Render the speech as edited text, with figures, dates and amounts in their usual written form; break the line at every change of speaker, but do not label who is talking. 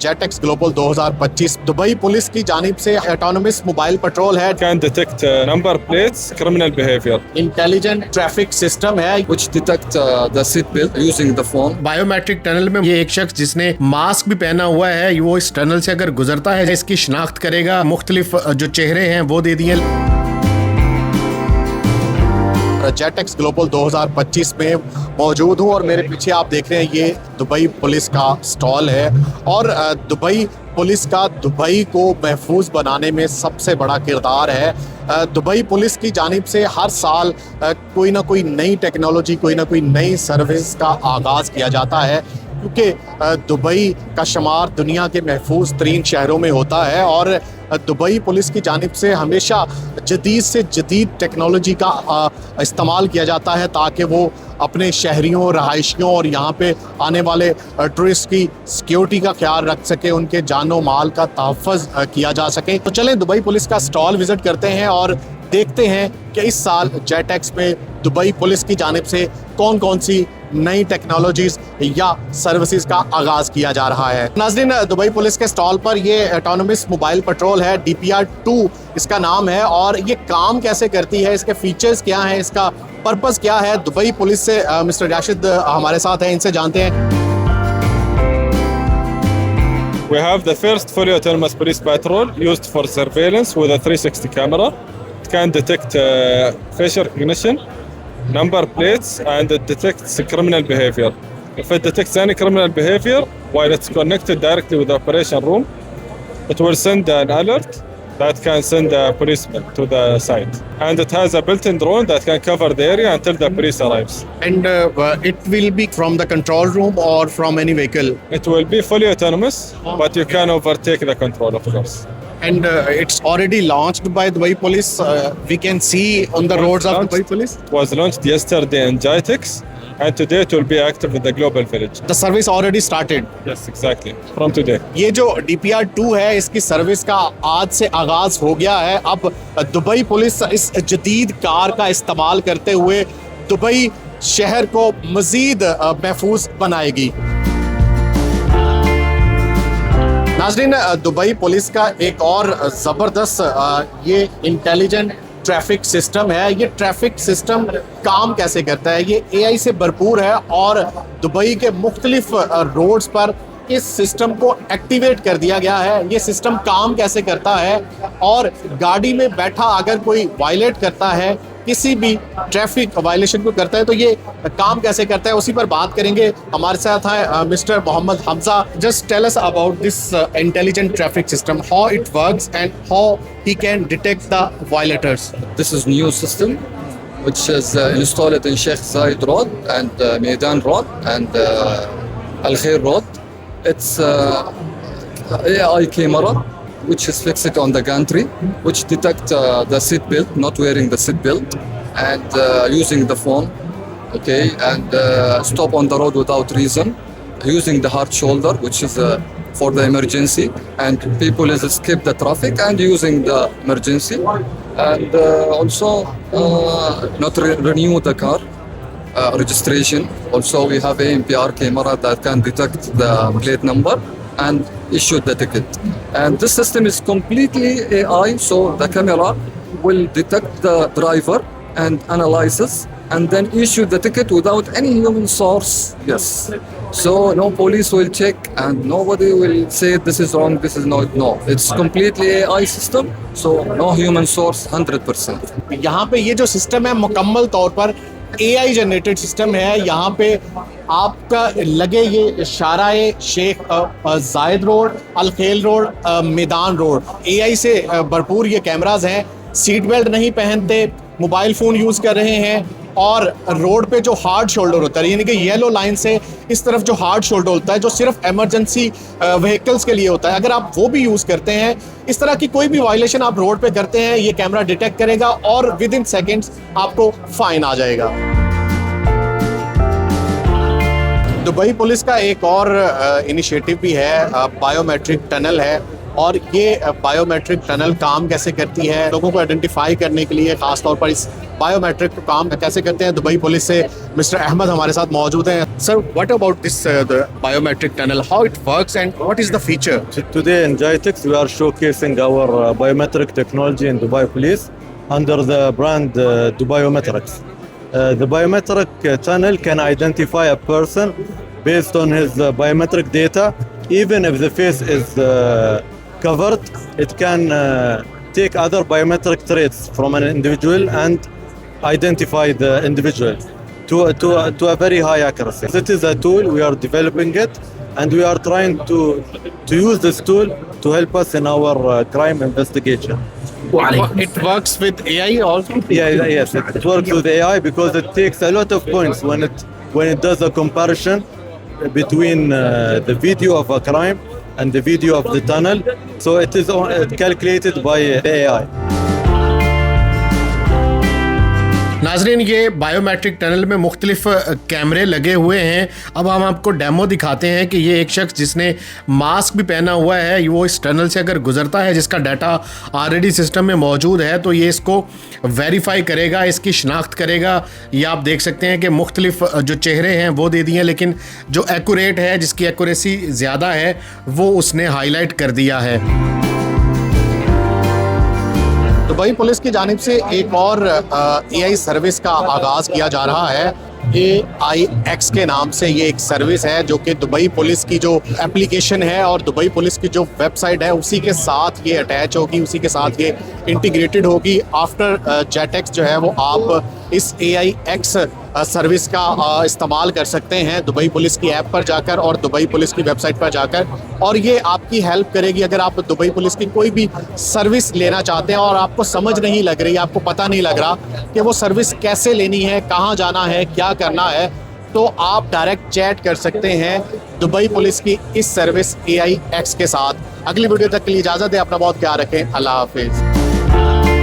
जेटेक्स global 2025 Dubai police की जानिब से ऑटोनमस मोबाइल पेट्रोल है,
can detect number plates, criminal behavior.
Intelligent traffic system है,
which detect the seat belt using the phone.
Biometric tunnel में ये एक शख्स जिसने मास्क भी पहना हुआ है वो इस टनल से अगर गुजरता है इसकी शिनाख्त करेगा। मुख्तलिफ जो चेहरे हैं वो दे दिए।
जेटेक्स ग्लोबल 2025 में मौजूद हूँ और मेरे पीछे आप देख रहे हैं ये दुबई पुलिस का स्टॉल है और दुबई पुलिस का दुबई को महफूज बनाने में सबसे बड़ा किरदार है। दुबई पुलिस की जानिब से हर साल कोई ना कोई नई टेक्नोलॉजी, कोई ना कोई नई सर्विस का आगाज़ किया जाता है, क्योंकि दुबई का शुमार दुनिया के महफूज तरीन शहरों में होता है और दुबई पुलिस की जानिब से हमेशा जदीद से जदीद टेक्नोलॉजी का इस्तेमाल किया जाता है ताकि वो अपने शहरियों, रहायशियों और यहाँ पे आने वाले टूरिस्ट की सिक्योरिटी का ख्याल रख सके, उनके जानो माल का तहफ़्फ़ुज़ किया जा सके। तो चलें दुबई पुलिस का स्टॉल विज़िट करते हैं और देखते हैं कि इस साल जेटेक्स में दुबई पुलिस की जानिब से कौन कौन सी नई टेक्नोलॉजीज़ या सर्विसेज का आगाज़ किया जा रहा है। नाज़रीन, दुबई पुलिस के स्टॉल पर ये ऑटोनमस मोबाइल पेट्रोल है, DPR-2 इसका नाम है और ये काम कैसे करती है, इसके फीचर्स क्या हैं, इसका पर्पज़ क्या है। दुबई पुलिस से मिस्टर राशिद हमारे साथ हैं, इनसे जानते हैं।
We have the first fully autonomous police patrol used for surveillance with a 360 camera. It can detect facial recognition, number plates, and it detects criminal behavior. If it detects any criminal behavior while it's connected directly with the operation room, it will send an alert that can send a policeman to the site. And it has a built-in drone that can cover the area until the police arrives.
And it will be from the control room or from any vehicle.
It will be fully autonomous, but you can overtake the control, of course.
And it's already launched by Dubai Police. We can see on the roads of Dubai Police.
It was launched yesterday in JITEX, and today it will be active in the global village.
The service already started.
Yes, exactly. From today.
ये जो DPR-2 है इसकी service का आज से आगाज हो गया है। अब दुबई पुलिस इस जदीद कार का इस्तेमाल करते हुए दुबई शहर को मजीद महफूज बनाएगी। नाज़रीन, दुबई पुलिस का एक और ज़बरदस्त ये इंटेलिजेंट ट्रैफिक सिस्टम है। ये ट्रैफिक सिस्टम काम कैसे करता है, ये AI से भरपूर है और दुबई के मुख्तलिफ रोड्स पर इस सिस्टम को एक्टिवेट कर दिया गया है। ये सिस्टम काम कैसे करता है और गाड़ी में बैठा अगर कोई वायलेट करता है, किसी भी ट्रैफिक वायलेशन को करता है, तो ये काम कैसे करता है, उसी पर बात करेंगे। हमारे साथ है mister Mohammad Hamza. Just tell us about this intelligent traffic system, how it works and how he can detect the violators.
This is new system which is installed in Sheikh Zayed Road and Meydan Road and Al Khair Road. It's AI camera which is fixed on the gantry, which detect the seat belt, not wearing the seat belt, and using the phone, okay, and stop on the road without reason, using the hard shoulder, which is for the emergency, and people is skip the traffic and using the emergency, and also not renew the car registration. Also we have a ANPR camera that can detect the plate number and issue the ticket. And this system is completely AI, so the camera will detect the driver and analyzes and then issue the ticket without any human source. Yes. So no police will check and nobody will say this is wrong, this is not. No, it's completely AI system, so no human source, 100%.
यहाँ पे ये जो system है मुकम्मल तौर पर AI generated system है। यहाँ पे आपका लगे ये शाराए शेख जायद रोड, अल खेल रोड, मैदान रोड, AI से भरपूर ये कैमराज हैं। सीट बेल्ट नहीं पहनते, मोबाइल फ़ोन यूज़ कर रहे हैं और रोड पे जो हार्ड शोल्डर होता है, यानी कि येलो लाइन से इस तरफ जो हार्ड शोल्डर होता है, जो सिर्फ इमरजेंसी व्हीकल्स के लिए होता है, अगर आप वो भी यूज़ करते हैं, इस तरह की कोई भी वायलेशन आप रोड पे करते हैं, ये कैमरा डिटेक्ट करेगा और विद इन सेकेंड्स आपको फाइन आ जाएगा। दुबई पुलिस का एक और इनिशिएटिव भी है, बायोमेट्रिक टनल है
और ये बायोमेट्रिक टनल काम कैसे करती है, लोगों को आइडेंटिफाई करने के लिए खासतौर पर इस बायोमेट्रिक को काम कैसे करते हैं, दुबई पुलिस से मिस्टर अहमद हमारे साथ मौजूद हैं। Sir, what about this biometric tunnel, how it works and what is the feature?
Today in GITEX we are showcasing our biometric technology in Dubai Police under the brand Dubai-O-Metrics. The biometric tunnel can identify a person based on his biometric data. Even if the face is covered, it can take other biometric traits from an individual and identify the individual to a very high accuracy. It is a tool, we are developing it, and we are trying to use this tool to help us in our crime investigation.
It works with AI also?
Yes, it works with AI because it takes a lot of points when it does a comparison between the video of a crime and the video of the tunnel. So it is calculated by the AI.
नाजरीन, ये biometric tunnel में मुख्तलिफ कैमरे लगे हुए हैं। अब हम आपको डेमो दिखाते हैं कि ये एक शख्स जिसने मास्क भी पहना हुआ है, वो इस टनल से अगर गुजरता है, जिसका डाटा ऑलरेडी सिस्टम में मौजूद है, तो ये इसको वेरीफाई करेगा, इसकी शिनाख्त करेगा। ये आप देख सकते हैं कि मुख्तलिफ जो चेहरे हैं वो दे दिए हैं, लेकिन जो एक्यूरेट है, जिसकी एक्यूरेसी ज़्यादा है, वो उसने हाईलाइट कर दिया है। दुबई पुलिस की जानिब से एक और AI सर्विस का आगाज़ किया जा रहा है। AIX के नाम से ये एक सर्विस है जो कि दुबई पुलिस की जो एप्लीकेशन है और दुबई पुलिस की जो वेबसाइट है उसी के साथ ये अटैच होगी, उसी के साथ ये इंटीग्रेटेड होगी। आफ्टर जेटेक्स जो है वो आप इस AIX सर्विस का इस्तेमाल कर सकते हैं दुबई पुलिस की ऐप पर जाकर और दुबई पुलिस की वेबसाइट पर जाकर, और ये आपकी हेल्प करेगी अगर आप दुबई पुलिस की कोई भी सर्विस लेना चाहते हैं और आपको समझ नहीं लग रही, आपको पता नहीं लग रहा कि वो सर्विस कैसे लेनी है, कहाँ जाना है, क्या करना है, तो आप डायरेक्ट चैट कर सकते हैं दुबई पुलिस की इस सर्विस AIX के साथ। अगली वीडियो तक के लिए इजाज़त दें, अपना बहुत ख्याल रखें, अल्लाह हाफिज़।